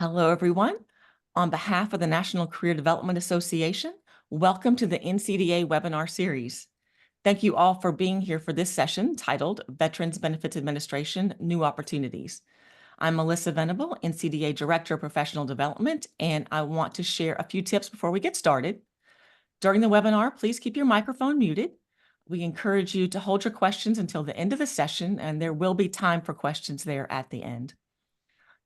Hello, everyone. On behalf of the National Career Development Association, welcome to the NCDA webinar series. Thank you all for being here for this session titled Veterans Benefits Administration, New Opportunities. I'm Melissa Venable, NCDA Director of Professional Development, and I want to share a few tips before we get started. During the webinar, please keep your microphone muted. We encourage you to hold your questions until the end of the session, and there will be time for questions there at the end.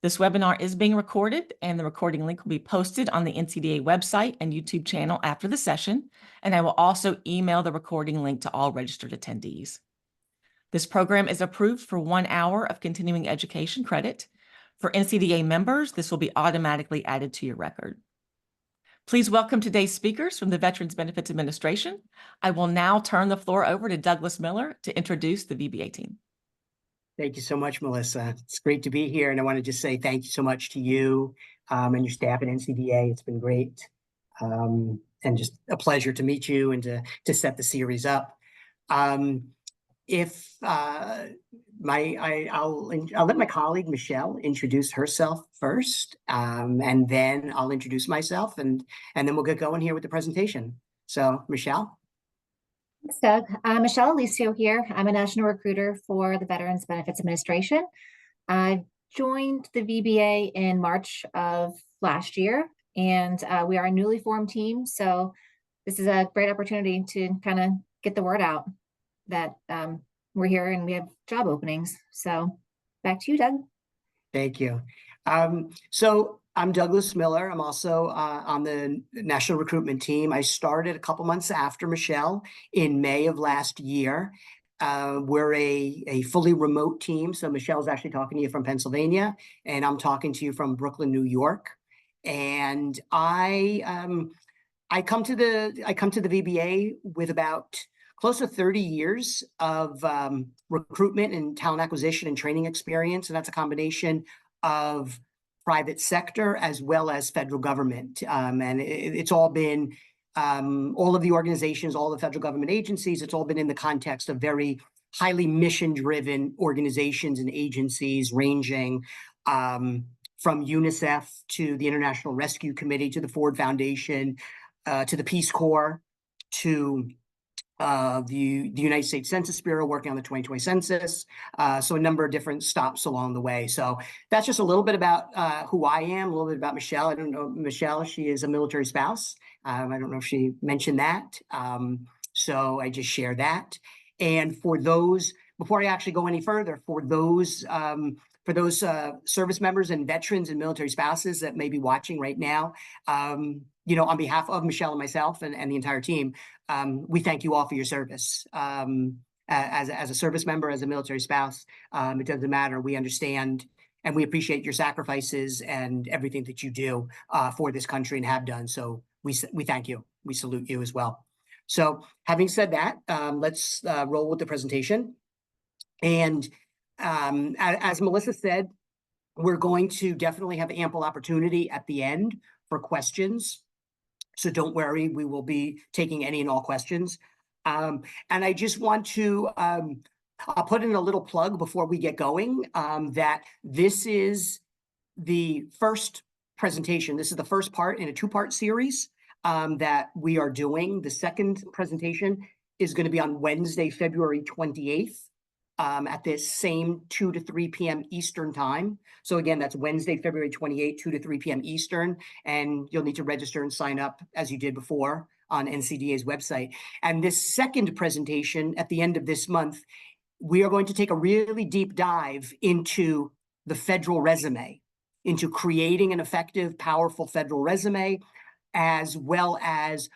This webinar is being recorded, and the recording link will be posted on the NCDA website and YouTube channel after the session, and I will also email the recording link to all registered attendees. This program is approved for 1 hour of continuing education credit. For NCDA members, this will be automatically added to your record. Please welcome today's speakers from the Veterans Benefits Administration. I will now turn the floor over to Douglas Miller to introduce the VBA team. Thank you so much, Melissa. It's great to be here. And I want to just say thank you so much to you and your staff at NCDA. It's been great and just a pleasure to meet you and to set the series up. I'll let my colleague, Michelle, introduce herself first, and then I'll introduce myself, and then we'll get going here with the presentation. So, Michelle. Thanks, Doug. Michelle Alicio here. I'm a national recruiter for the Veterans Benefits Administration. I joined the VBA in March of last year, and we are a newly formed team. So this is a great opportunity to kind of get the word out that we're here and we have job openings. So back to you, Doug. Thank you. So I'm Douglas Miller. I'm also on the National Recruitment Team. I started a couple months after Michelle in May of last year. We're a fully remote team. So Michelle's actually talking to you from Pennsylvania, and I'm talking to you from Brooklyn, New York. And I come to the VBA with about close to 30 years of recruitment and talent acquisition and training experience. And that's a combination of private sector as well as federal government. And it's all been, all of the organizations, all the federal government agencies, it's all been in the context of very highly mission-driven organizations and agencies ranging from UNICEF to the International Rescue Committee to the Ford Foundation to the Peace Corps to the United States Census Bureau working on the 2020 census. So a number of different stops along the way. So that's just a little bit about who I am, a little bit about Michelle. I don't know Michelle, she is a military spouse. I don't know if she mentioned that. So I just share that. And for those, before I actually go any further, for those service members and veterans and military spouses that may be watching right now, you know, on behalf of Michelle and myself and the entire team, we thank you all for your service. As a service member, as a military spouse, it doesn't matter. We understand and we appreciate your sacrifices and everything that you do for this country and have done. So we thank you. We salute you as well. So having said that, let's roll with the presentation. And as Melissa said, we're going to definitely have ample opportunity at the end for questions. So don't worry, we will be taking any and all questions. And I just want to, I'll put in a little plug before we get going, that this is the first presentation. This is the first part in a two-part series that we are doing. The second presentation is going to be on Wednesday, February 28th. At this same 2 to 3 p.m. Eastern time. So again, that's Wednesday, February 28th, 2 to 3 p.m. Eastern. And you'll need to register and sign up as you did before on NCDA's website. And this second presentation at the end of this month, we are going to take a really deep dive into the federal resume, into creating an effective, powerful federal resume, as well as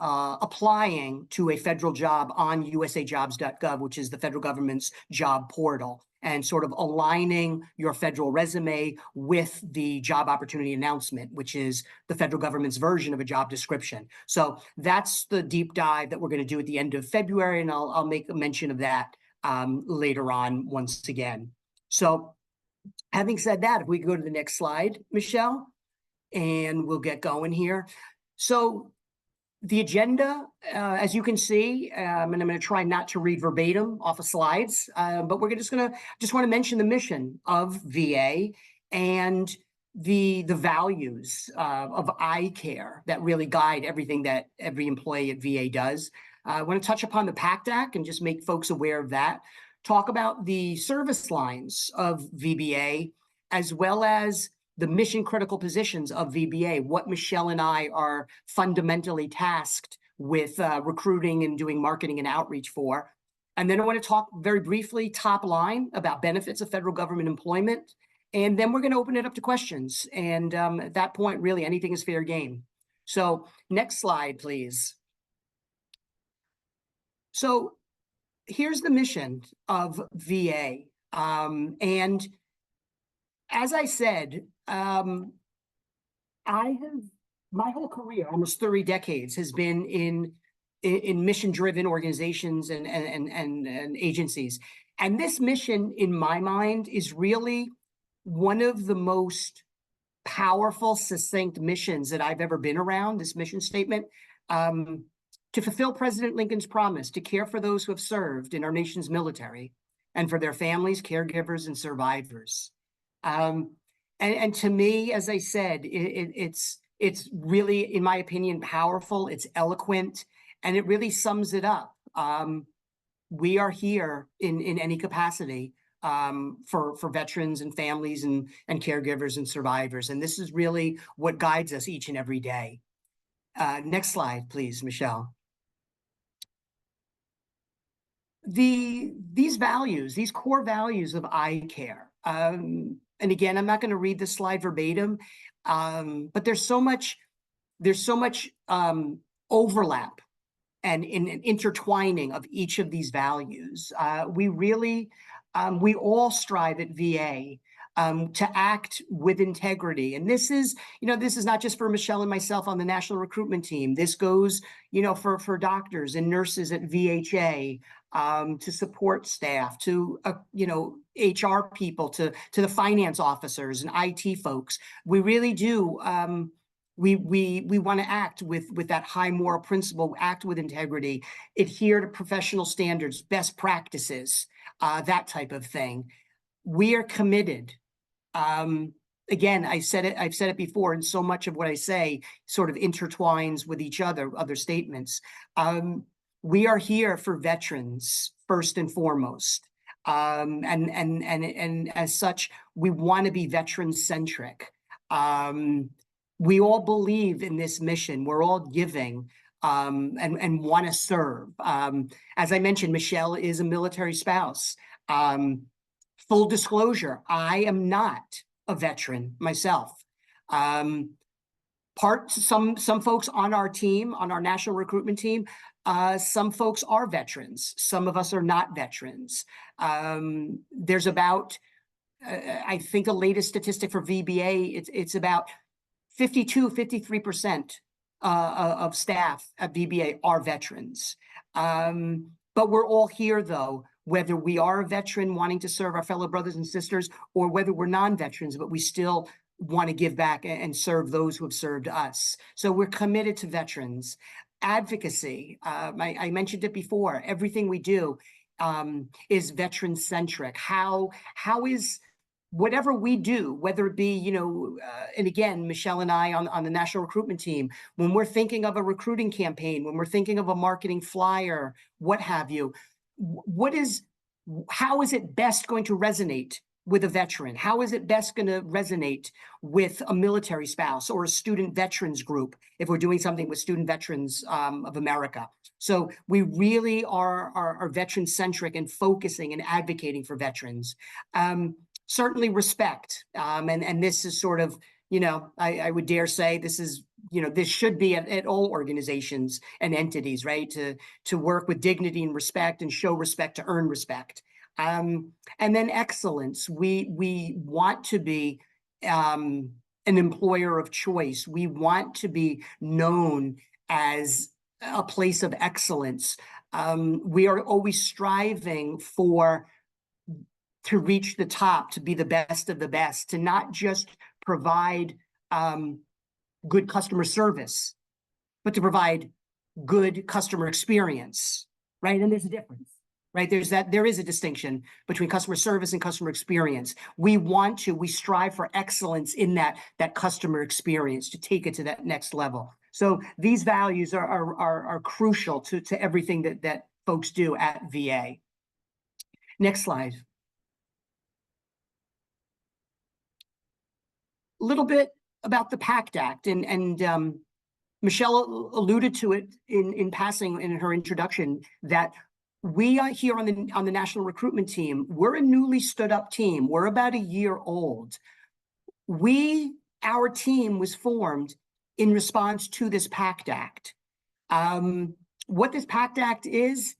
applying to a federal job on usajobs.gov, which is the federal government's job portal, and sort of aligning your federal resume with the job opportunity announcement, which is the federal government's version of a job description. So that's the deep dive that we're going to do at the end of February, and I'll make a mention of that later on once again. So having said that, if we go to the next slide, Michelle, and we'll get going here. So the agenda, as you can see, and I'm going to try not to read verbatim off of slides, but we're just want to mention the mission of VA and the values of eye care that really guide everything that every employee at VA does. I want to touch upon the Pacted Act and just make folks aware of that. Talk about the service lines of VBA, as well as the mission critical positions of VBA, what Michelle and I are fundamentally tasked with recruiting and doing marketing and outreach for. And then I want to talk very briefly, top line, about benefits of federal government employment. And then we're going to open it up to questions. And at that point, really, anything is fair game. So next slide, please. So here's the mission of VA. And as I said, my whole career, almost 30 decades, has been in mission-driven organizations and agencies. And this mission, in my mind, is really one of the most powerful, succinct missions that I've ever been around, this mission statement, to fulfill President Lincoln's promise to care for those who have served in our nation's military and for their families, caregivers, and survivors. And to me, as I said, it's really, in my opinion, powerful, it's eloquent, and it really sums it up. We are here in any capacity for veterans and families and caregivers and survivors. And this is really what guides us each and every day. Next slide, please, Michelle. These values, these core values of eye care. And again, I'm not going to read this slide verbatim, but there's so much overlap and intertwining of each of these values. We all strive at VA to act with integrity. And this is not just for Michelle and myself on the National Recruitment Team. This goes, for doctors and nurses at VHA, to support staff, to, HR people, to the finance officers and IT folks. We really do. We want to act with that high moral principle, act with integrity, adhere to professional standards, best practices, that type of thing. We are committed. Again, I've said it before, and so much of what I say sort of intertwines with each other statements. We are here for veterans first and foremost. And as such, we want to be veteran centric. We all believe in this mission. We're all giving and want to serve. As I mentioned, Michelle is a military spouse. Full disclosure, I am not a veteran myself. Some folks on our team, on our National Recruitment Team, some folks are veterans. Some of us are not veterans. There's about, I think the latest statistic for VBA, it's about 53% of staff at VBA are veterans. But we're all here, though, whether we are a veteran wanting to serve our fellow brothers and sisters, or whether we're non-veterans, but we still want to give back and serve those who have served us. So we're committed to veterans. Advocacy, I mentioned it before, everything we do is veteran-centric. How is whatever we do, whether it be, and again, Michelle and I on the National Recruitment Team, when we're thinking of a recruiting campaign, when we're thinking of a marketing flyer, what have you, how is it best going to resonate with a veteran? How is it best going to resonate with a military spouse or a student veterans group if we're doing something with Student Veterans of America? So we really are veteran-centric and focusing and advocating for veterans. Certainly respect. And this is sort of, I would dare say this is, this should be at all organizations and entities, right? To work with dignity and respect and show respect to earn respect. And then excellence. We want to be an employer of choice. We want to be known as a place of excellence. We are always striving to reach the top, to be the best of the best, to not just provide good customer service, but to provide good customer experience, right? And there's a difference. right? There is a distinction between customer service and customer experience. We strive for excellence in that customer experience to take it to that next level. So these values are crucial to everything that folks do at VA. Next slide. A little bit about the Pacted Act, and Michelle alluded to it in passing in her introduction, that we are here on the National Recruitment Team. We're a newly stood up team. We're about a year old. Our team was formed in response to this Pacted Act. What this Pacted Act is,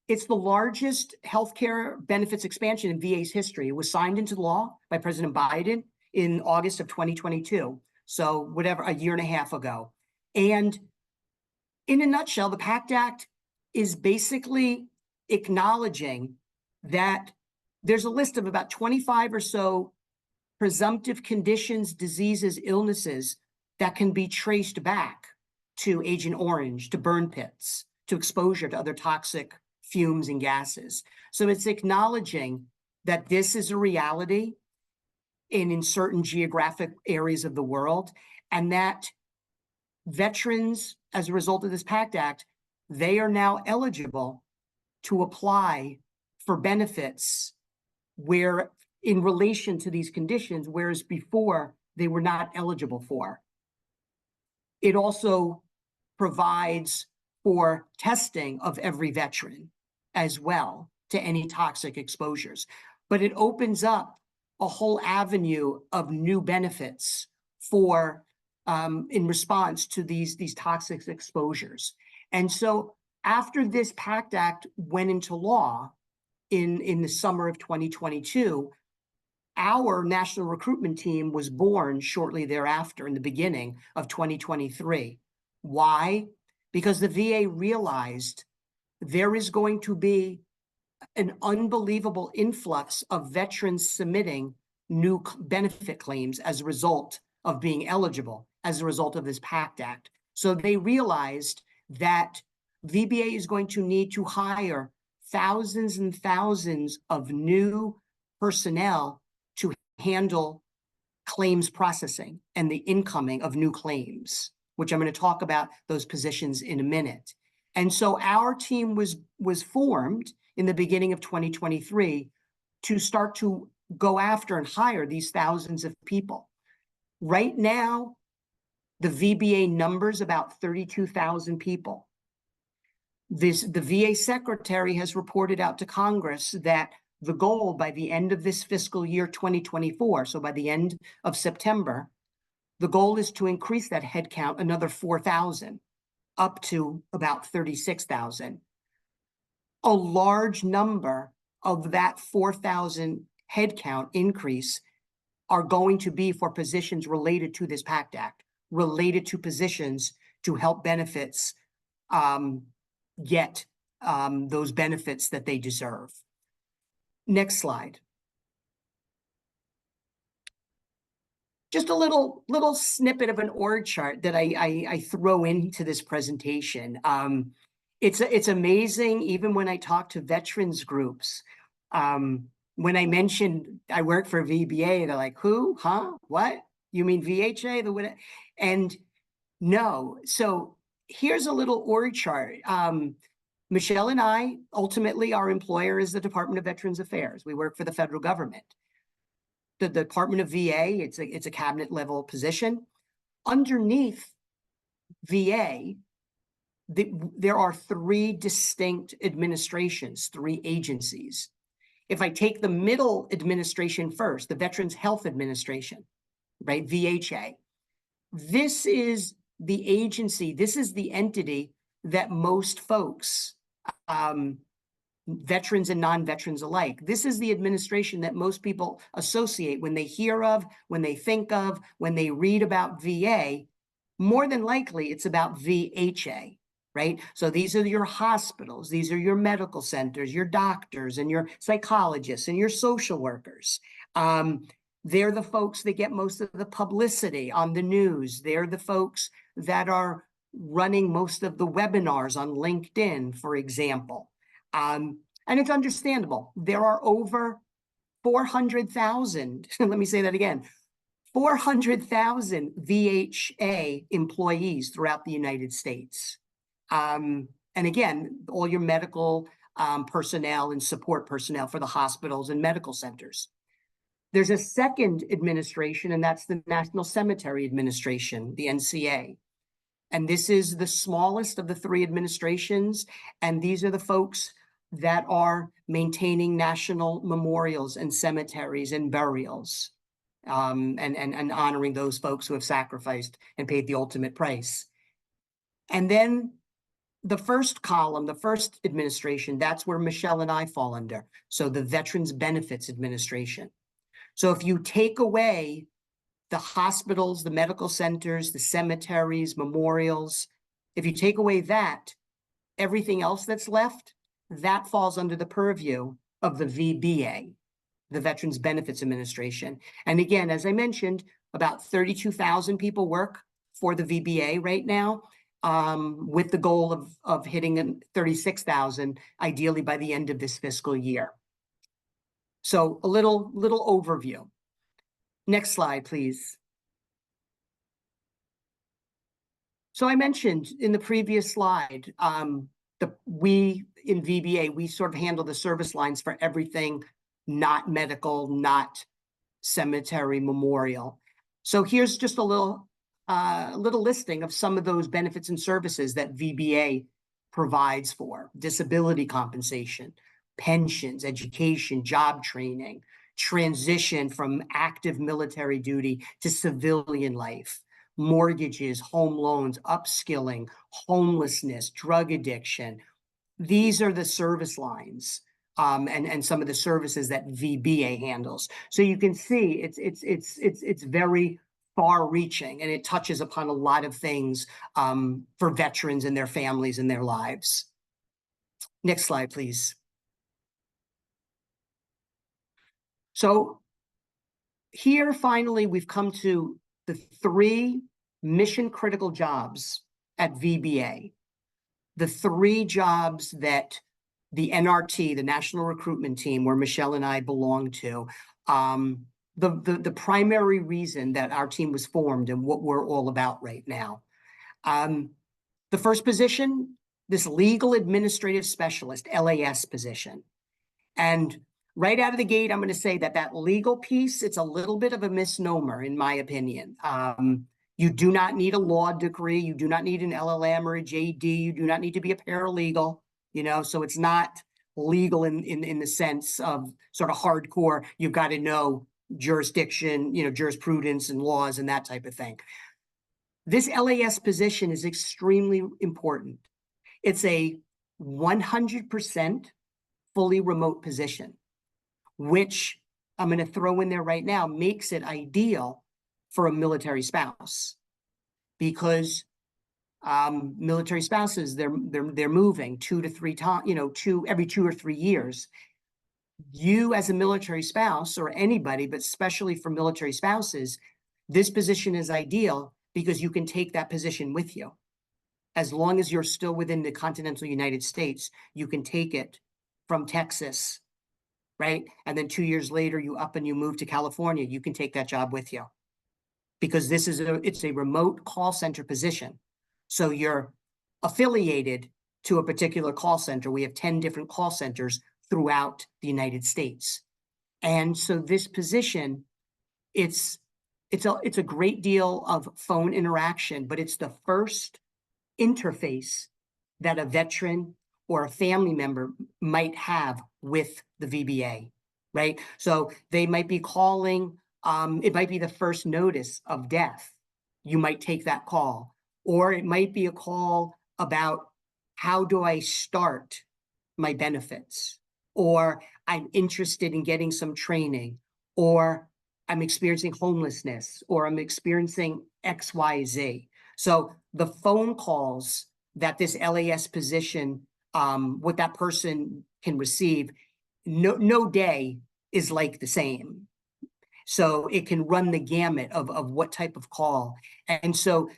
it's the largest healthcare benefits expansion in VA's history. It was signed into law by President Biden in August of 2022. So whatever, a year and a half ago. And in a nutshell, the Pacted Act is basically acknowledging that there's a list of about 25 or so presumptive conditions, diseases, illnesses that can be traced back to Agent Orange, to burn pits, to exposure to other toxic fumes and gases. So it's acknowledging that this is a reality in certain geographic areas of the world, and that veterans, as a result of this Pacted Act, they are now eligible to apply for benefits where in relation to these conditions, whereas before they were not eligible for. It also provides for testing of every veteran as well to any toxic exposures. But it opens up a whole avenue of new benefits for in response to these toxic exposures. And so after this Pacted Act went into law in the summer of 2022, our National Recruitment Team was born shortly thereafter in the beginning of 2023. Why? Because the VA realized there is going to be an unbelievable influx of veterans submitting new benefit claims as a result of being eligible as a result of this Pacted Act. So they realized that VBA is going to need to hire thousands and thousands of new personnel to handle claims processing and the incoming of new claims, which I'm going to talk about those positions in a minute. And so our team was formed in the beginning of 2023 to start to go after and hire these thousands of people. Right now, the VBA numbers about 32,000 people. The VA secretary has reported out to Congress that the goal by the end of this fiscal year 2024, so by the end of September, the goal is to increase that headcount another 4,000 up to about 36,000. A large number of that 4,000 headcount increase are going to be for positions related to this Pacted Act, related to positions to help benefits get those benefits that they deserve. Next slide. Just a little snippet of an org chart that I throw into this presentation. It's amazing, even when I talk to veterans groups, when I mentioned I work for VBA, they're like, who? Huh? What? You mean VHA? And no. So here's a little org chart. Michelle and I, ultimately, our employer is the Department of Veterans Affairs. We work for the federal government. The Department of VA, it's a cabinet level position. Underneath VA, there are three distinct administrations, three agencies. If I take the middle administration first, the Veterans Health Administration, right, VHA, this is the agency, this is the entity that most folks, veterans and non-veterans alike, this is the administration that most people associate when they hear of, when they think of, when they read about VA. More than likely, it's about VHA. Right? So these are your hospitals, these are your medical centers, your doctors and your psychologists and your social workers. They're the folks that get most of the publicity on the news. They're the folks that are running most of the webinars on LinkedIn, for example. And it's understandable. There are over 400,000, let me say that again, 400,000 VHA employees throughout the United States. And again, all your medical personnel and support personnel for the hospitals and medical centers. There's a second administration, and that's the National Cemetery Administration, the NCA. And this is the smallest of the three administrations. And these are the folks that are maintaining national memorials and cemeteries and burials, and honoring those folks who have sacrificed and paid the ultimate price. And then the first column, the first administration, that's where Michelle and I fall under. So the Veterans Benefits Administration. So if you take away the hospitals, the medical centers, the cemeteries, memorials, if you take away that, everything else that's left, that falls under the purview of the VBA, the Veterans Benefits Administration. And again, as I mentioned, about 32,000 people work for the VBA right now, with the goal of hitting 36,000, ideally by the end of this fiscal year. So a little overview. Next slide, please. So I mentioned in the previous slide, we in VBA, we sort of handle the service lines for everything not medical, not cemetery, memorial. So here's just a little listing of some of those benefits and services that VBA provides for: disability compensation, pensions, education, job training, transition from active military duty to civilian life, mortgages, home loans, upskilling, homelessness, drug addiction. These are the service lines, and some of the services that VBA handles. So you can see it's very far-reaching, and it touches upon a lot of things for veterans and their families and their lives. Next slide, please. So here, finally, we've come to the three mission-critical jobs at VBA, the three jobs that the NRT, the National Recruitment Team, where Michelle and I belong to, the primary reason that our team was formed and what we're all about right now. The first position, this Legal Administrative Specialist, LAS position. And right out of the gate, I'm going to say that legal piece, it's a little bit of a misnomer, in my opinion. You do not need a law degree. You do not need an LLM or a JD. You do not need to be a paralegal, so it's not legal in the sense of sort of hardcore. You've got to know jurisdiction, jurisprudence and laws and that type of thing. This LAS position is extremely important. It's a 100% fully remote position, which I'm going to throw in there right now, makes it ideal for a military spouse, because military spouses, they're moving 2 to 3 times, every 2 or 3 years. You as a military spouse, or anybody, but especially for military spouses, this position is ideal because you can take that position with you. As long as you're still within the continental United States, you can take it from Texas, right? And then 2 years later, you up and you move to California, you can take that job with you. Because it's a remote call center position. So you're affiliated to a particular call center. We have 10 different call centers throughout the United States. And so this position, it's a great deal of phone interaction, but it's the first interface that a veteran or a family member might have with the VBA, right? So they might be calling, it might be the first notice of death. You might take that call, or it might be a call about how do I start my benefits, or I'm interested in getting some training, or I'm experiencing homelessness, or I'm experiencing XYZ. So the phone calls that this LAS position, what that person can receive, no day is like the same. So it can run the gamut of what type of call. And so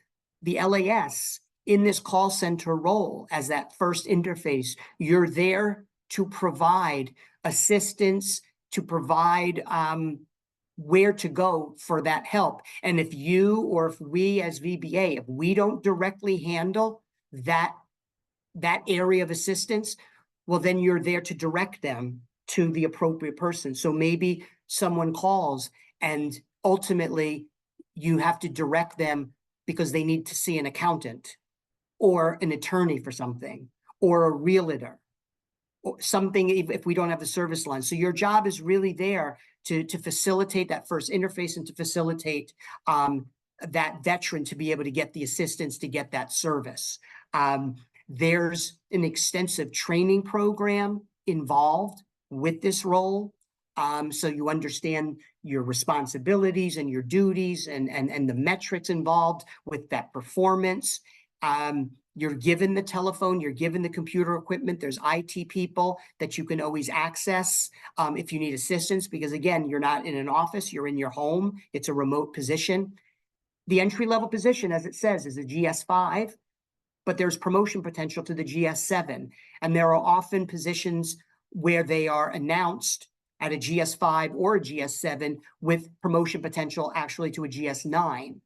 the LAS in this call center role as that first interface, you're there to provide assistance, to provide where to go for that help. And if you or if we as VBA, if we don't directly handle that area of assistance, well, then you're there to direct them to the appropriate person. So maybe someone calls and ultimately you have to direct them because they need to see an accountant or an attorney for something, or a realtor, or something if we don't have the service line. So your job is really there to facilitate that first interface and to facilitate that veteran to be able to get the assistance, to get that service. There's an extensive training program involved with this role. So you understand your responsibilities and your duties and the metrics involved with that performance. You're given the telephone, you're given the computer equipment. There's IT people that you can always access if you need assistance, because again, you're not in an office, you're in your home. It's a remote position. The entry-level position, as it says, is a GS5, but there's promotion potential to the GS7. And there are often positions where they are announced at a GS5 or a GS7 with promotion potential actually to a GS9.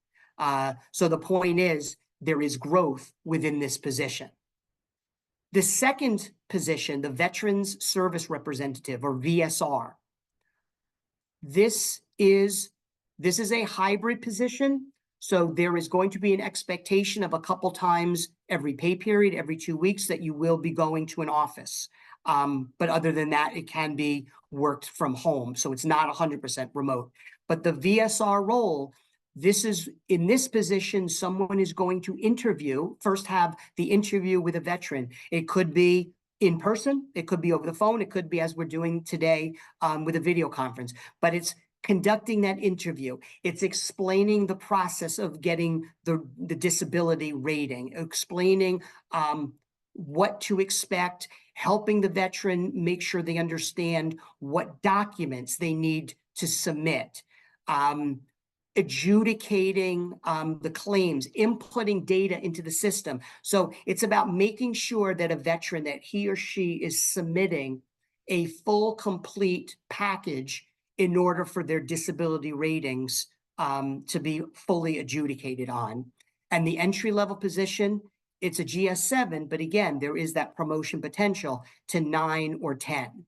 So the point is, there is growth within this position. The second position, the Veterans Service Representative, or VSR, this is a hybrid position. So there is going to be an expectation of a couple times every pay period, every 2 weeks, that you will be going to an office. But other than that, it can be worked from home. So it's not 100% remote. But the VSR role, in this position, someone is going to first have the interview with a veteran. It could be in person, it could be over the phone, it could be as we're doing today with a video conference, but it's conducting that interview. It's explaining the process of getting the disability rating, explaining what to expect, helping the veteran make sure they understand what documents they need to submit, adjudicating the claims, inputting data into the system. So it's about making sure that a veteran, that he or she is submitting a full, complete package in order for their disability ratings to be fully adjudicated on. And the entry-level position, it's a GS7, but again, there is that promotion potential to 9 or 10.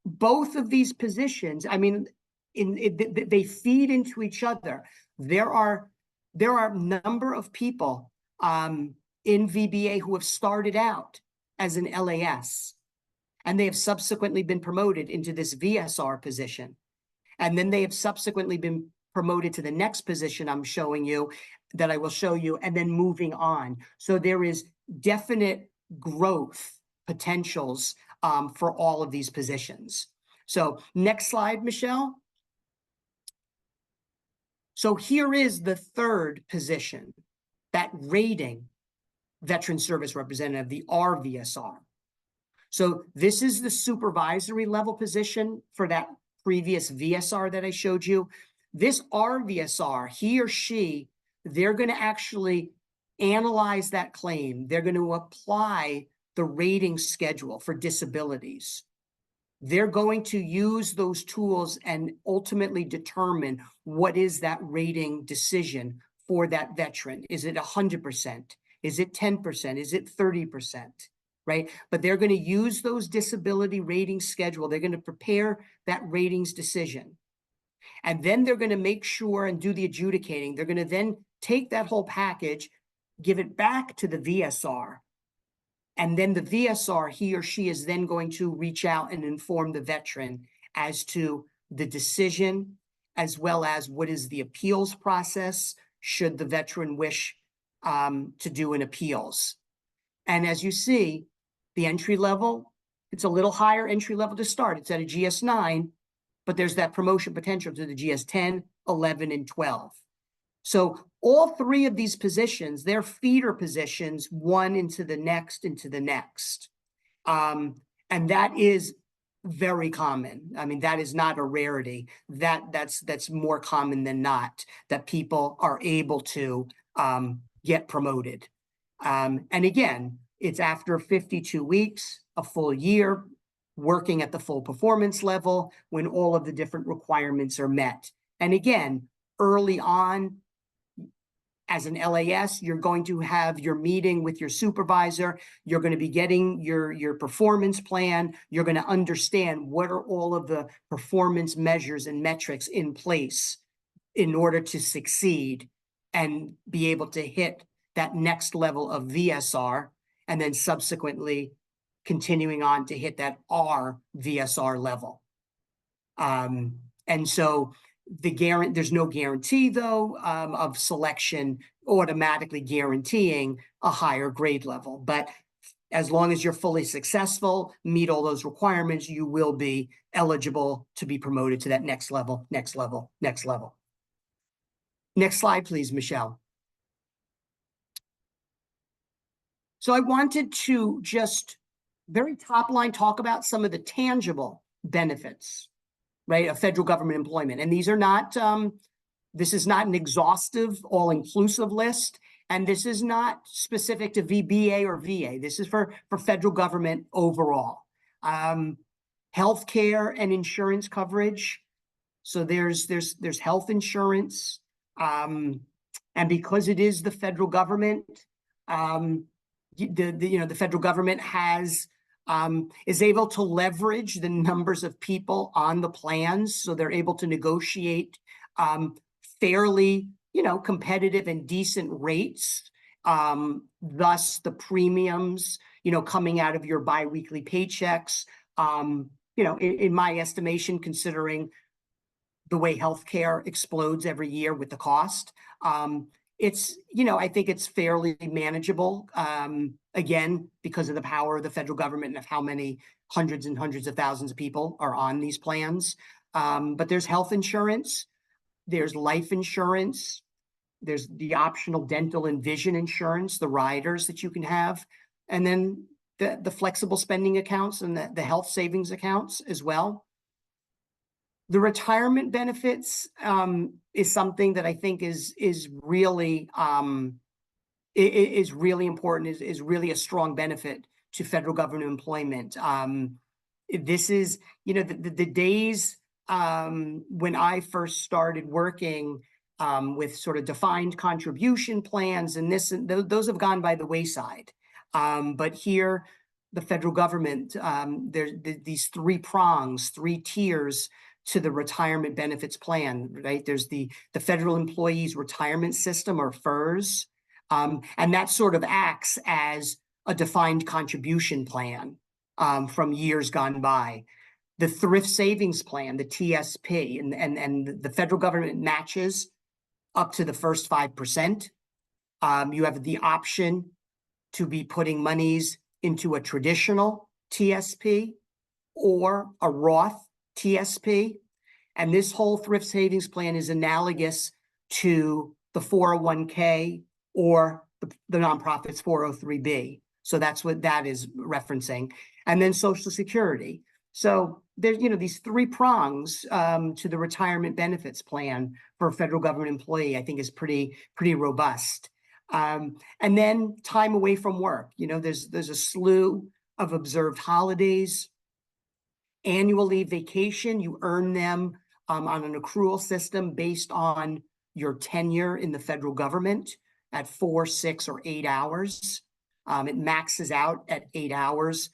Both of these positions, I mean, they feed into each other. There are a number of people in VBA who have started out as an LAS, and they have subsequently been promoted into this VSR position. And then they have subsequently been promoted to the next position I'm showing you, that I will show you, and then moving on. So there is definite growth potentials for all of these positions. So next slide, Michelle. So here is the third position, that rating Veteran Service Representative, the RVSR. So this is the supervisory level position for that previous VSR that I showed you. This RVSR, he or she, they're going to actually analyze that claim. They're going to apply the rating schedule for disabilities. They're going to use those tools and ultimately determine what is that rating decision for that veteran. Is it 100%? Is it 10%? Is it 30%? Right? But they're going to use those disability rating schedule. They're going to prepare that ratings decision. And then they're going to make sure and do the adjudicating. They're going to then take that whole package, give it back to the VSR. And then the VSR, he or she, is then going to reach out and inform the veteran as to the decision, as well as what is the appeals process, should the veteran wish to do an appeals. And as you see, the entry level, it's a little higher entry level to start. It's at a GS9, but there's that promotion potential to the GS10, 11, and 12. So all three of these positions, they're feeder positions, one into the next, and that is very common. I mean, that is not a rarity. That's more common than not, that people are able to get promoted. And again, It's after 52 weeks, a full year, working at the full performance level when all of the different requirements are met. And again, early on, as an LAS, you're going to have your meeting with your supervisor. You're going to be getting your performance plan. You're going to understand what are all of the performance measures and metrics in place in order to succeed and be able to hit that next level of VSR, and then subsequently continuing on to hit that R VSR level. And so there's no guarantee though of selection automatically guaranteeing a higher grade level, but as long as you're fully successful, meet all those requirements, you will be eligible to be promoted to that next level, next level, next level. Next slide, please, Michelle. So I wanted to just very top line talk about some of the tangible benefits, right, of federal government employment. And these are not, this is not an exhaustive, all-inclusive list. And this is not specific to VBA or VA. This is for federal government overall. Healthcare and insurance coverage. So there's health insurance. And because it is the federal government, the federal government is able to leverage the numbers of people on the plans, so they're able to negotiate fairly, competitive and decent rates. Thus, the premiums, coming out of your biweekly paychecks. In my estimation, considering the way healthcare explodes every year with the cost, it's, I think it's fairly manageable, again, because of the power of the federal government and of how many hundreds and hundreds of thousands of people are on these plans. But there's health insurance, there's life insurance, there's the optional dental and vision insurance, the riders that you can have, and then the flexible spending accounts and the health savings accounts as well. The retirement benefits is something that I think is really important, is really a strong benefit to federal government employment. This is, the days when I first started working with sort of defined contribution plans and those have gone by the wayside. But here, the federal government, there's these three prongs, three tiers to the retirement benefits plan, right? There's the Federal Employees Retirement System, or FERS, and that sort of acts as a defined contribution plan from years gone by. The Thrift Savings Plan, the TSP, and the federal government matches up to the first 5%. You have the option to be putting monies into a traditional TSP or a Roth TSP. And this whole thrift savings plan is analogous to the 401k or the nonprofit's 403b. So that's what that is referencing. And then Social Security. So there's, these three prongs to the retirement benefits plan for a federal government employee, I think is pretty robust. And then time away from work. There's a slew of observed holidays. Annual leave, vacation, you earn them on an accrual system based on your tenure in the federal government at 4, 6, or 8 hours. It maxes out at 8 hours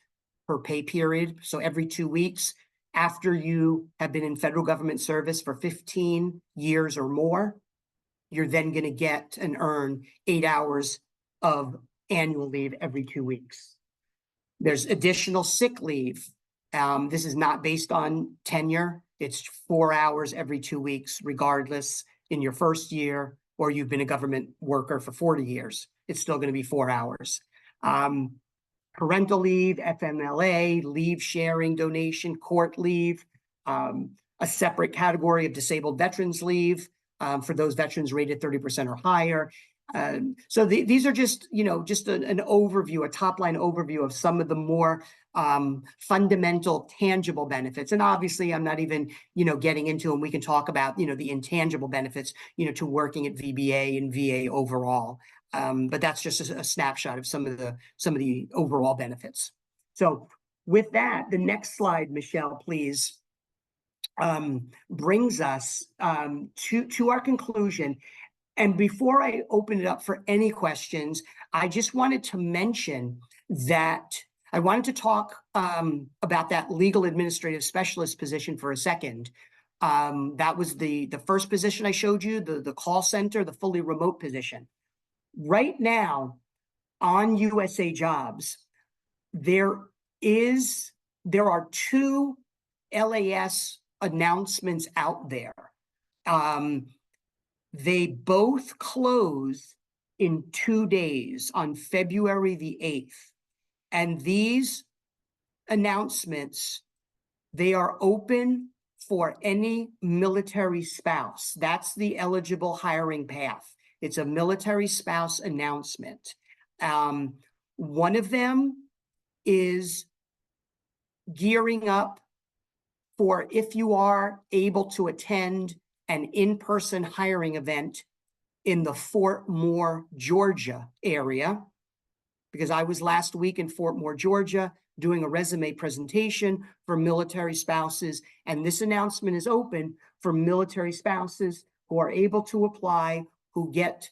per pay period. So every 2 weeks after you have been in federal government service for 15 years or more, you're then going to get and earn 8 hours of annual leave every 2 weeks. There's additional sick leave. This is not based on tenure. It's 4 hours every 2 weeks, regardless in your first year, or you've been a government worker for 40 years. It's still going to be 4 hours. Parental leave, FMLA, leave sharing, donation, court leave, a separate category of disabled veterans leave for those veterans rated 30% or higher. So these are just, just an overview, a top line overview of some of the more fundamental tangible benefits. And obviously I'm not even, getting into, and we can talk about, the intangible benefits, to working at VBA and VA overall. But that's just a snapshot of some of the overall benefits. So with that, the next slide, Michelle, please, brings us to our conclusion. And before I open it up for any questions, I just wanted to mention that I wanted to talk about that legal administrative specialist position for a second. That was the first position I showed you, the call center, the fully remote position. Right now on USA Jobs, there are 2 LAS announcements out there. They both close in 2 days on February the 8th. And these announcements, they are open for any military spouse. That's the eligible hiring path. It's a military spouse announcement. One of them is gearing up for if you are able to attend an in-person hiring event in the Fort Moore, Georgia area, because I was last week in Fort Moore, Georgia, doing a resume presentation for military spouses. And this announcement is open for military spouses who are able to apply, who get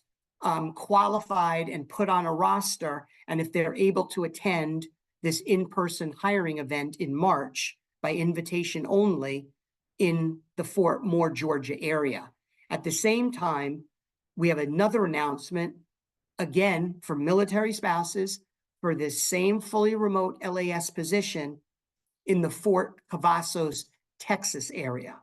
qualified and put on a roster. And if they're able to attend this in-person hiring event in March by invitation only in the Fort Moore, Georgia area. At the same time, we have another announcement, again, for military spouses for this same fully remote LAS position in the Fort Cavazos, Texas area.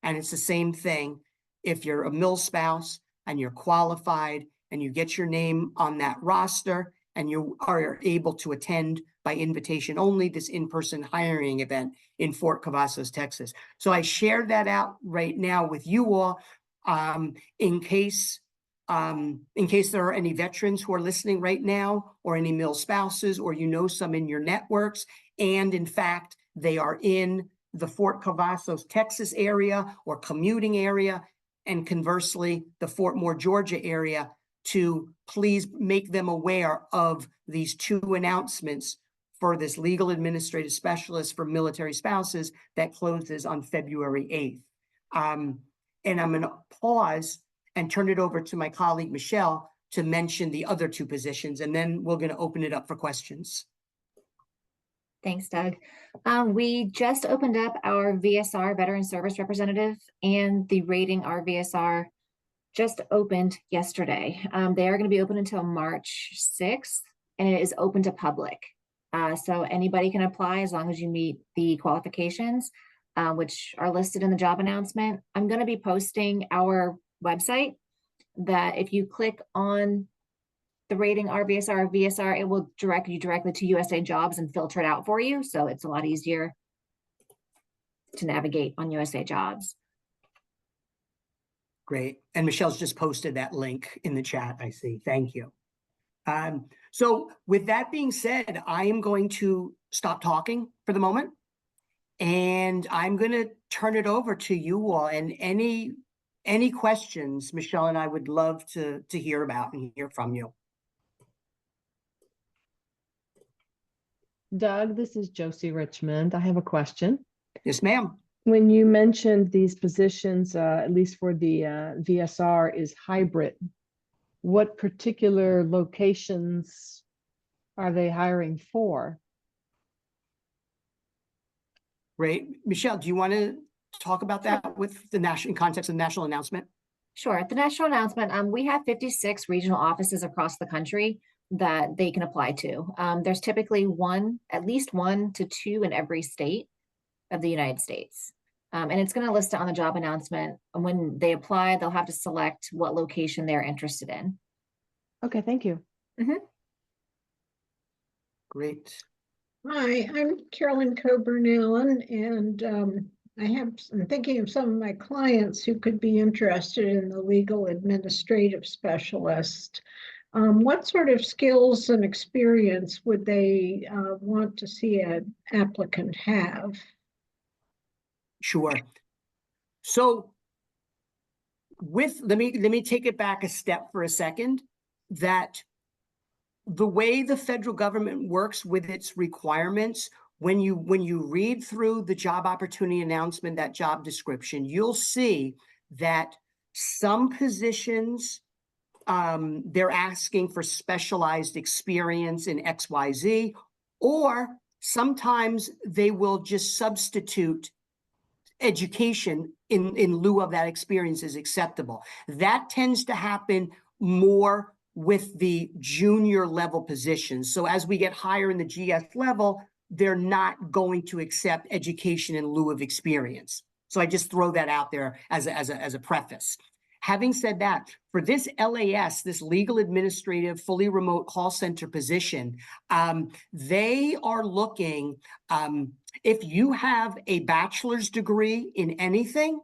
And it's the same thing. If you're a mil spouse and you're qualified and you get your name on that roster and you are able to attend by invitation only this in-person hiring event in Fort Cavazos, Texas. So I shared that out right now with you all in case there are any veterans who are listening right now, or any mil spouses, or you know some in your networks, and in fact, they are in the Fort Cavazos, Texas area or commuting area, and conversely, the Fort Moore, Georgia area, to please make them aware of these 2 announcements for this legal administrative specialist for military spouses that closes on February 8th. And I'm going to pause and turn it over to my colleague, Michelle, to mention the other 2 positions, and then we're going to open it up for questions. Thanks, Doug. We just opened up our VSR, Veteran Service Representative, and the rating RVSR just opened yesterday. They are going to be open until March 6th, and it is open to public. So anybody can apply as long as you meet the qualifications, which are listed in the job announcement. I'm going to be posting our website that if you click on the rating RVSR or VSR, it will direct you directly to USA Jobs and filter it out for you. So it's a lot easier to navigate on USA Jobs. Great. And Michelle's just posted that link in the chat, I see. Thank you. So with that being said, I am going to stop talking for the moment, and I'm going to turn it over to you all. And any questions, Michelle and I would love to hear about and hear from you. Doug, this is Josie Richmond. I have a question. Yes, ma'am. When you mentioned these positions, at least for the VSR, is hybrid, what particular locations are they hiring for? Great. Michelle, do you want to talk about that with the in context of the national announcement? Sure. At the national announcement, we have 56 regional offices across the country that they can apply to. There's typically at least 1 to 2 in every state of the United States. And it's going to list it on the job announcement. And when they apply, they'll have to select what location they're interested in. Okay, thank you. Mm-hmm. Great. Hi, I'm Carolyn Coburn-Allen, and I'm thinking of some of my clients who could be interested in the legal administrative specialist. What sort of skills and experience would they want to see an applicant have? Sure. So let me take it back a step for a second. that the way the federal government works with its requirements, when you read through the job opportunity announcement, that job description, you'll see that some positions, they're asking for specialized experience in XYZ, or sometimes they will just substitute education in lieu of that experience is acceptable. That tends to happen more with the junior level positions. So as we get higher in the GS level, they're not going to accept education in lieu of experience. So I just throw that out there as a preface. Having said that, for this LAS, this legal administrative fully remote call center position, they are looking, if you have a bachelor's degree in anything,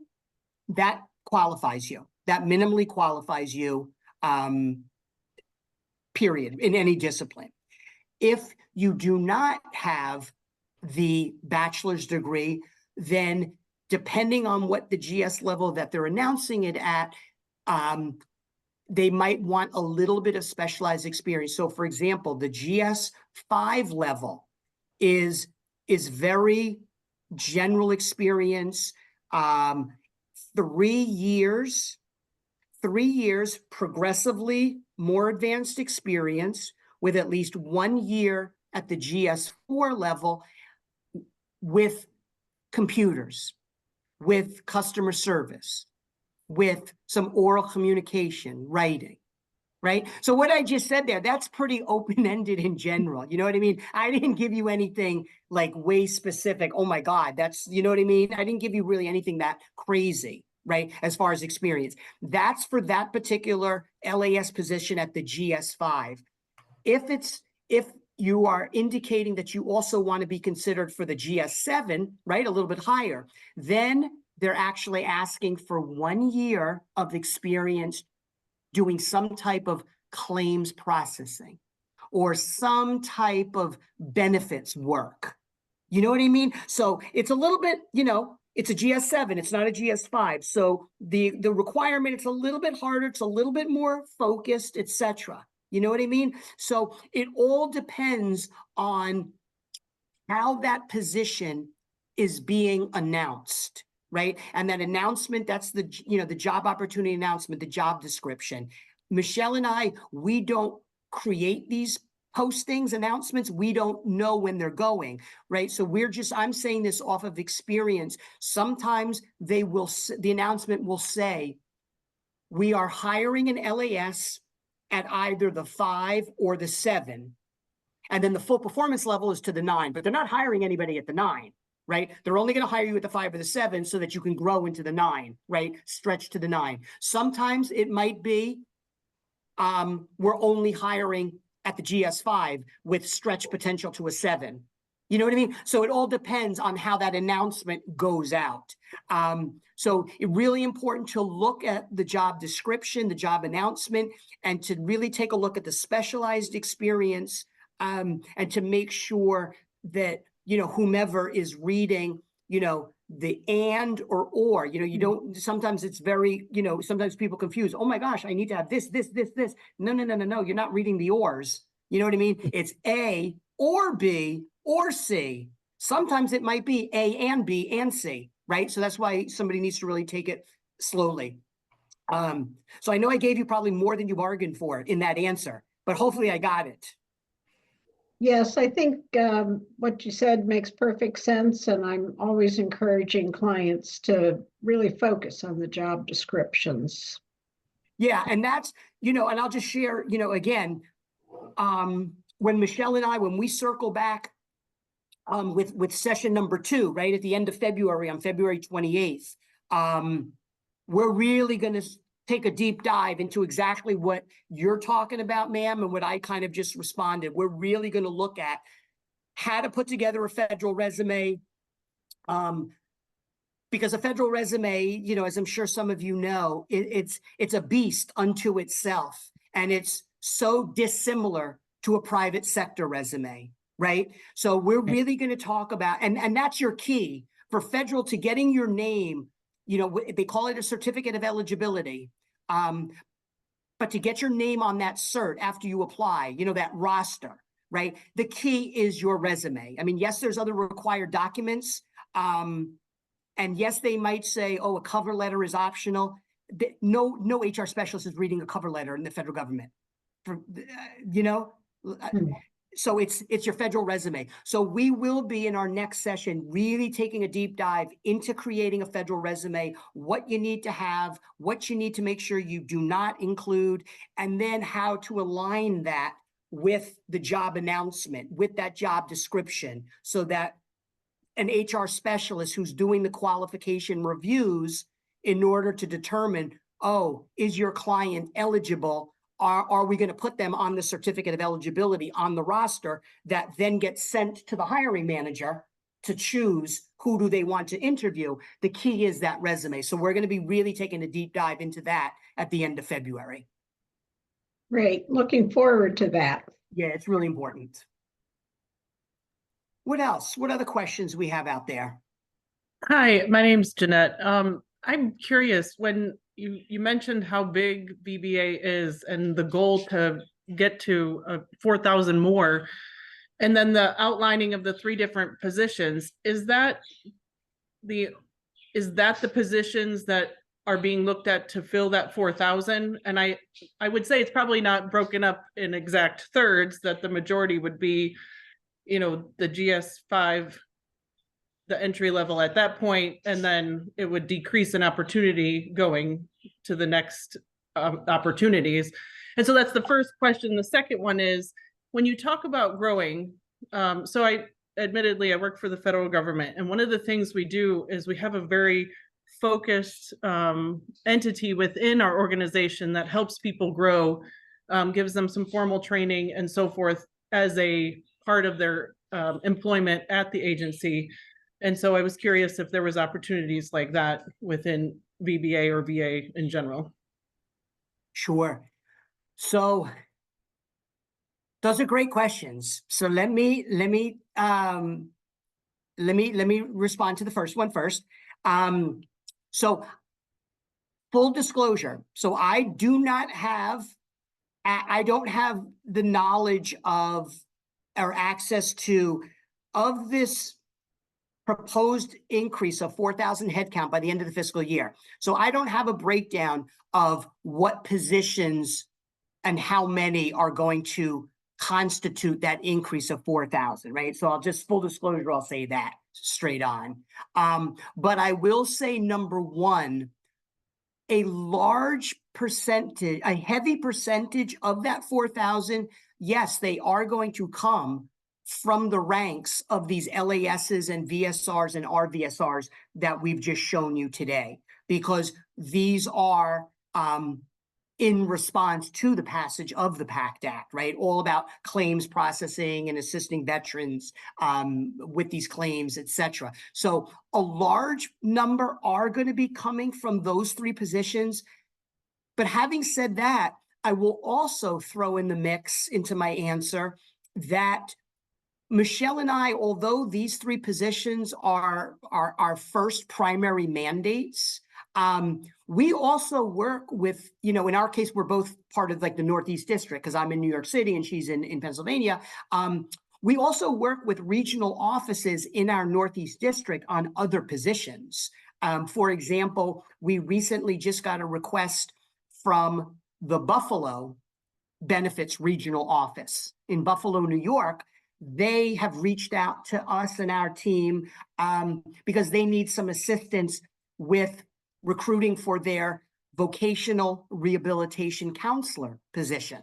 that qualifies you, that minimally qualifies you, period, in any discipline. If you do not have the bachelor's degree, then depending on what the GS level that they're announcing it at, they might want a little bit of specialized experience. So for example, the GS 5 level is very general experience, 3 years, progressively more advanced experience with at least 1 year at the GS4 level with computers, with customer service, with some oral communication, writing, right? So what I just said there, that's pretty open-ended in general. You know what I mean? I didn't give you anything like way specific. Oh my God, that's, you know what I mean? I didn't give you really anything that crazy, right? As far as experience. That's for that particular LAS position at the GS5. If you are indicating that you also want to be considered for the GS7, right? A little bit higher, then they're actually asking for 1 year of experience doing some type of claims processing or some type of benefits work. You know what I mean? So it's a little bit, you know, it's a GS7, it's not a GS5. So the requirement, it's a little bit harder, it's a little bit more focused, etc. You know what I mean? So it all depends on how that position is being announced, right? And that announcement, that's the, you know, the job opportunity announcement, the job description. Michelle and I, we don't create these postings, announcements. We don't know when they're going, right? So I'm saying this off of experience. Sometimes the announcement will say, we are hiring an LAS at either the 5 or the 7. And then the full performance level is to the 9, but they're not hiring anybody at the 9, right? They're only going to hire you at the 5 or the 7 so that you can grow into the 9, right? Stretch to the 9. Sometimes it might be, we're only hiring at the GS5 with stretch potential to a 7. You know what I mean? So it all depends on how that announcement goes out. So it's really important to look at the job description, the job announcement, and to really take a look at the specialized experience, and to make sure that, you know, whomever is reading, you know, the and or, you know, you don't, sometimes it's very, you know, sometimes people confuse, oh my gosh, I need to have this. No, you're not reading the ors. You know what I mean? It's A or B or C. Sometimes it might be A and B and C, right? So that's why somebody needs to really take it slowly. So I know I gave you probably more than you bargained for in that answer, but hopefully I got it. Yes, I think what you said makes perfect sense, and I'm always encouraging clients to really focus on the job descriptions. Yeah, and that's, you know, and I'll just share, you know, again, when Michelle and I, when we circle back with session number 2, right, at the end of February, on February 28th, we're really going to take a deep dive into exactly what you're talking about, ma'am, and what I kind of just responded. We're really going to look at how to put together a federal resume, because a federal resume, you know, as I'm sure some of you know, it's a beast unto itself, and it's so dissimilar to a private sector resume, right? So we're really going to talk about, and that's your key for federal, to getting your name. You know, they call it a certificate of eligibility. But to get your name on that cert after you apply, that roster, right? The key is your resume. I mean, yes, there's other required documents. And yes, they might say, oh, a cover letter is optional. No HR specialist is reading a cover letter in the federal government. So it's your federal resume. So we will be in our next session really taking a deep dive into creating a federal resume, what you need to have, what you need to make sure you do not include, and then how to align that with the job announcement, with that job description, so that an HR specialist who's doing the qualification reviews in order to determine, oh, is your client eligible? Are we going to put them on the certificate of eligibility on the roster that then gets sent to the hiring manager to choose who do they want to interview? The key is that resume. So we're going to be really taking a deep dive into that at the end of February. Great. Looking forward to that. Yeah, it's really important. What else? What other questions we have out there? Hi, my name's Jeanette. I'm curious, when you mentioned how big VBA is and the goal to get to 4,000 more, and then the outlining of the 3 different positions, is that the positions that are being looked at to fill that 4,000? And I would say it's probably not broken up in exact thirds, that the majority would be, the GS5, the entry level at that point, and then it would decrease in opportunity going to the next opportunities. And so that's the first question. The second one is, when you talk about growing, so I work for the federal government, and one of the things we do is we have a very focused entity within our organization that helps people grow, gives them some formal training and so forth as a part of their employment at the agency. And so I was curious if there was opportunities like that within VBA or VA in general. Sure. So those are great questions. So let me respond to the first one first. So full disclosure. So I don't have the knowledge of or access to this proposed increase of 4,000 headcount by the end of the fiscal year. So I don't have a breakdown of what positions and how many are going to constitute that increase of 4,000, right? So I'll just, full disclosure, I'll say that straight on. But I will say, number one, a large percentage, a heavy percentage of that 4,000, yes, they are going to come from the ranks of these LASs and VSRs and RVSRs that we've just shown you today, because these are in response to the passage of the Pacted Act, right? All about claims processing and assisting veterans with these claims, et cetera. So a large number are going to be coming from those 3 positions. But having said that, I will also throw in the mix into my answer that Michelle and I, although these 3 positions are our first primary mandates, we also work with, in our case, we're both part of like the Northeast District, because I'm in New York City and she's in Pennsylvania. We also work with regional offices in our Northeast District on other positions. For example, we recently just got a request from the Buffalo Benefits Regional Office in Buffalo, New York. They have reached out to us and our team because they need some assistance with recruiting for their vocational rehabilitation counselor position.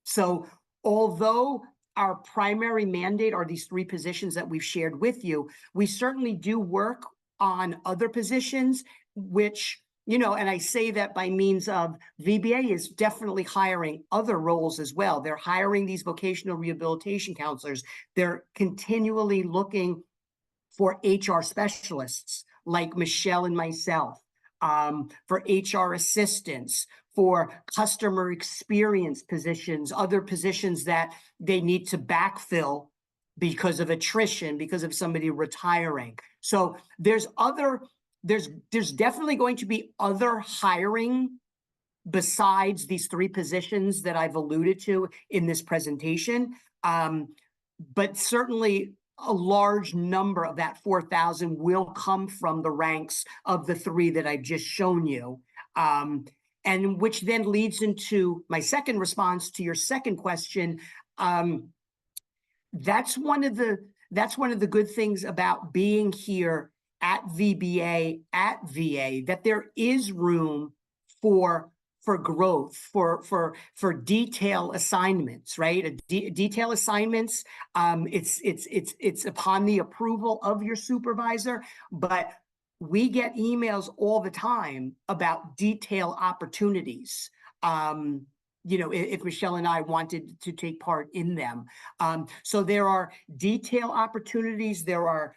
So although our primary mandate are these 3 positions that we've shared with you, we certainly do work on other positions, which, and I say that by means of VBA is definitely hiring other roles as well. They're hiring these vocational rehabilitation counselors. They're continually looking for HR specialists like Michelle and myself, for HR assistants, for customer experience positions, other positions that they need to backfill because of attrition, because of somebody retiring. So there's definitely going to be other hiring besides these 3 positions that I've alluded to in this presentation. But certainly a large number of that 4,000 will come from the ranks of the 3 that I've just shown you. And which then leads into my second response to your second question. That's one of the good things about being here at VBA, at VA, that there is room for growth, for detail assignments, right? Detail assignments, it's upon the approval of your supervisor, but we get emails all the time about detail opportunities. You know, if Michelle and I wanted to take part in them. So there are detail opportunities, there are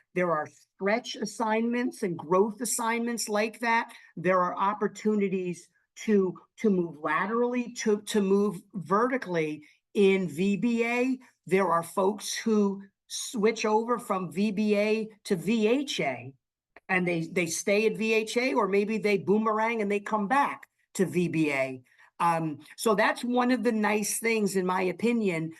stretch assignments and growth assignments like that. There are opportunities to move laterally, to move vertically in VBA. There are folks who switch over from VBA to VHA, and they stay at VHA, or maybe they boomerang and they come back to VBA. So that's one of the nice things, in my opinion,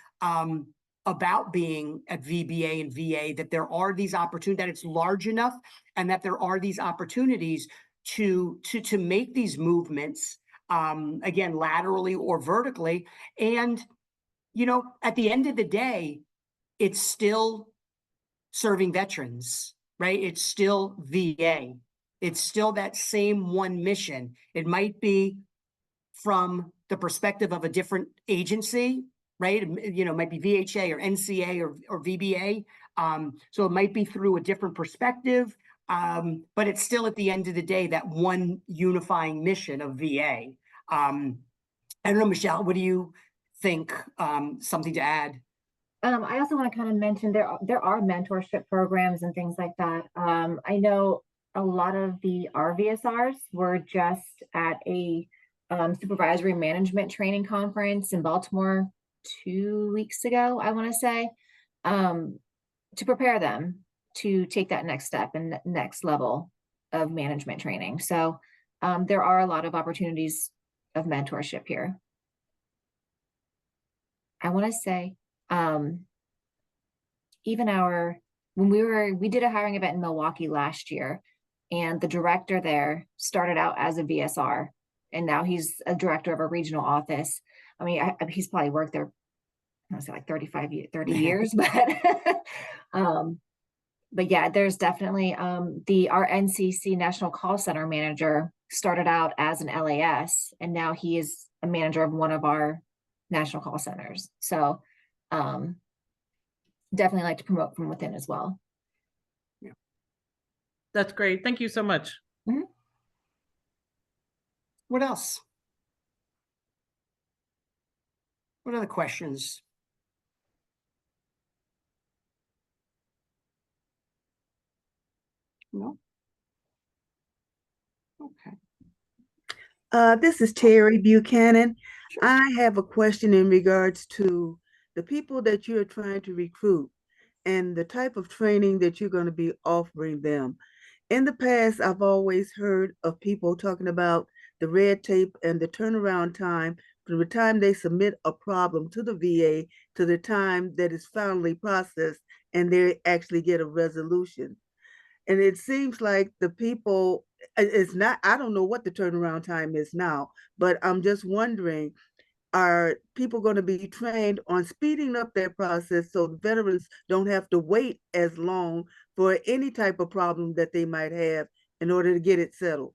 about being at VBA and VA, that there are these opportunities, that it's large enough, and that there are these opportunities to make these movements, again, laterally or vertically. And, you know, at the end of the day, it's still serving veterans, right? It's still VA. It's still that same one mission. It might be from the perspective of a different agency, right? You know, it might be VHA or NCA or VBA. So it might be through a different perspective, but it's still, at the end of the day, that one unifying mission of VA. I don't know, Michelle, what do you think? Something to add? I also want to kind of mention there are mentorship programs and things like that. I know a lot of the RVSRs were just at a supervisory management training conference in Baltimore 2 weeks ago, I want to say, to prepare them to take that next step and next level of management training. So there are a lot of opportunities of mentorship here. I want to say, even we did a hiring event in Milwaukee last year, and the director there started out as a VSR, and now he's a director of a regional office. I mean, he's probably worked there, I would say like 30 years, but yeah, there's definitely, our NCC National Call Center manager started out as an LAS, and now he is a manager of one of our national call centers. So definitely like to promote from within as well. Yeah. That's great. Thank you so much. Mm-hmm. What else? What other questions? No? Okay. This is Terry Buchanan. Sure. I have a question in regards to the people that you're trying to recruit and the type of training that you're going to be offering them. In the past, I've always heard of people talking about the red tape and the turnaround time from the time they submit a problem to the VA to the time that it's finally processed and they actually get a resolution. And it seems like the people, it's not, I don't know what the turnaround time is now, but I'm just wondering, are people going to be trained on speeding up their process so the veterans don't have to wait as long for any type of problem that they might have in order to get it settled?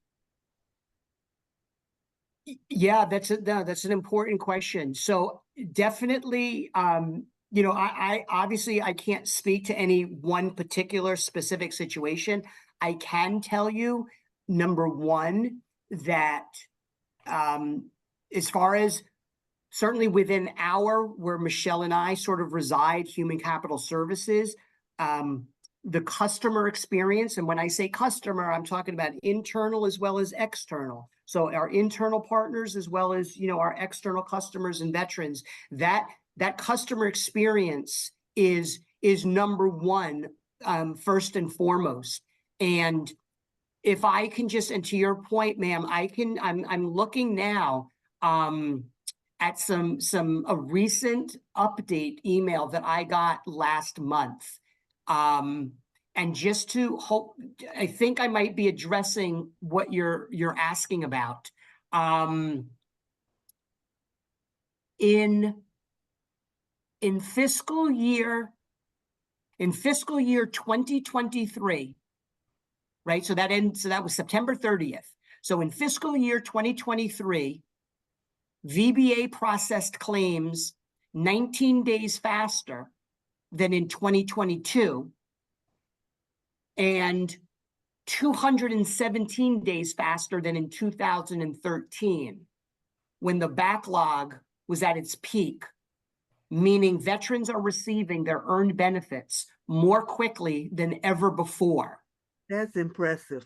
Yeah, that's an important question. So definitely, you know, I obviously I can't speak to any one particular specific situation. I can tell you, number one, that as far as certainly within where Michelle and I sort of reside, Human Capital Services, the customer experience, and when I say customer, I'm talking about internal as well as external. So our internal partners as well as, you know, our external customers and veterans, that customer experience is number one, first and foremost. And if I can just, and to your point, ma'am, I'm looking now, at a recent update email that I got last month. And just to hope, I think I might be addressing what you're asking about. In fiscal year 2023, right? So that was September 30th. So in fiscal year 2023, VBA processed claims 19 days faster than in 2022 and 217 days faster than in 2013, when the backlog was at its peak, meaning veterans are receiving their earned benefits more quickly than ever before. That's impressive.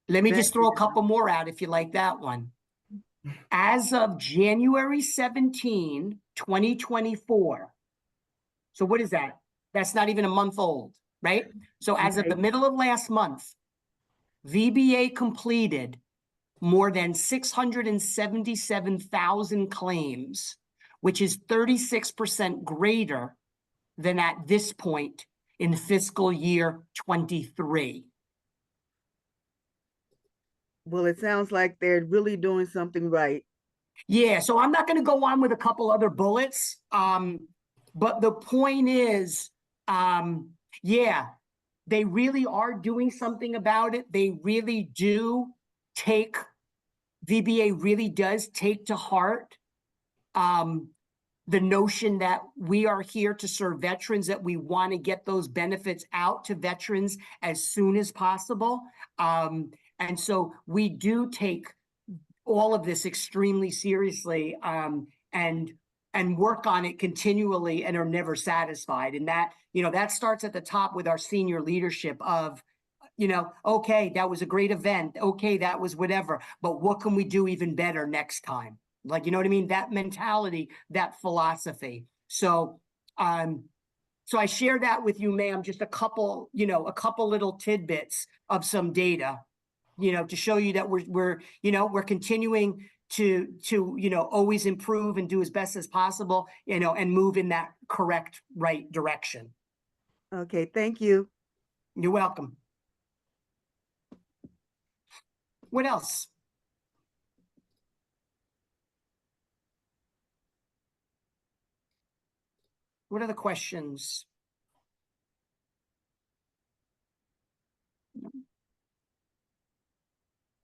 Let me That just throw a is- couple more out if you like that one. As of January 17, 2024. So what is that? That's not even a month old, right? So as of the middle of last month, VBA completed more than 677,000 claims, which is 36% greater than at this point in fiscal year 23. Well, it sounds like they're really doing something right. Yeah, so I'm not going to go on with a couple other bullets. But the point is, yeah, they really are doing something about it. They really do VBA really does take to heart the notion that we are here to serve veterans, that we want to get those benefits out to veterans as soon as possible. And so we do take all of this extremely seriously, and work on it continually and are never satisfied. And that, that starts at the top with our senior leadership of, okay, that was a great event. Okay, that was whatever, but what can we do even better next time? Like, you know what I mean? That mentality, that philosophy. So, so I share that with you, ma'am, just a couple little tidbits of some data, to show you that we're continuing to always improve and do as best as possible, and move in that correct, right direction. Okay, thank you. You're welcome. What else? What are the questions?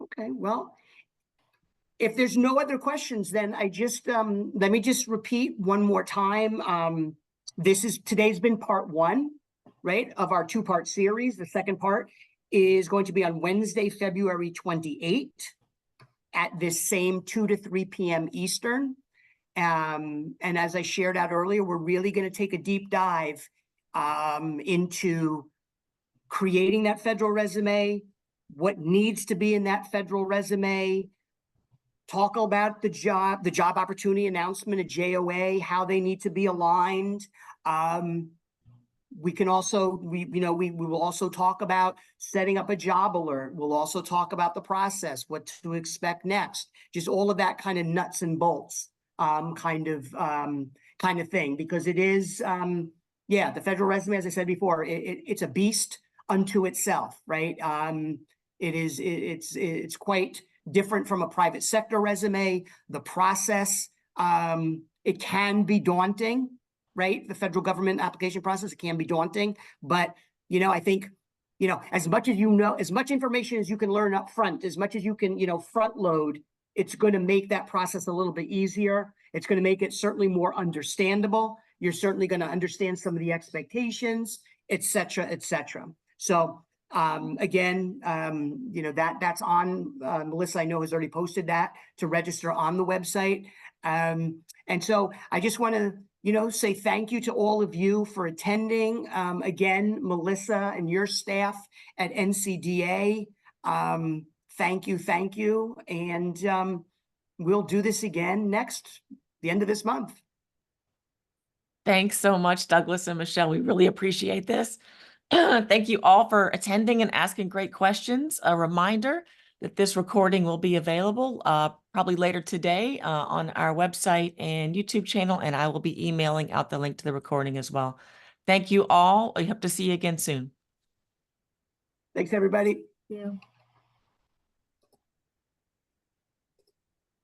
Okay, well, if there's no other questions, then I just, let me just repeat one more time. Today's been part one, right, of our two-part series. The second part is going to be on Wednesday, February 28th at this same 2 to 3 p.m. Eastern. And as I shared out earlier, we're really going to take a deep dive into creating that federal resume, what needs to be in that federal resume, talk about the job opportunity announcement, a JOA, how they need to be aligned. We can also, we will also talk about setting up a job alert. We'll also talk about the process, what to expect next, just all of that kind of nuts and bolts kind of thing, because it is, the federal resume, as I said before, it's a beast unto itself, right? It's quite different from a private sector resume. The process, it can be daunting, right? The federal government application process, it can be daunting, but, I think, as much information as you can learn up front, as much as you can, front load, it's going to make that process a little bit easier. It's going to make it certainly more understandable. You're certainly going to understand some of the expectations, et cetera, et cetera. So, again, that's on, Melissa, I know, has already posted that to register on the website. And so I just want to, say thank you to all of you for attending. Again, Melissa and your staff at NCDA, thank you. And we'll do this again the end of this month. Thanks so much, Douglas and Michelle. We really appreciate this. Thank you all for attending and asking great questions. A reminder that this recording will be available probably later today on our website and YouTube channel, and I will be emailing out the link to the recording as well. Thank you all. I hope to see you again soon. Thanks, everybody. you.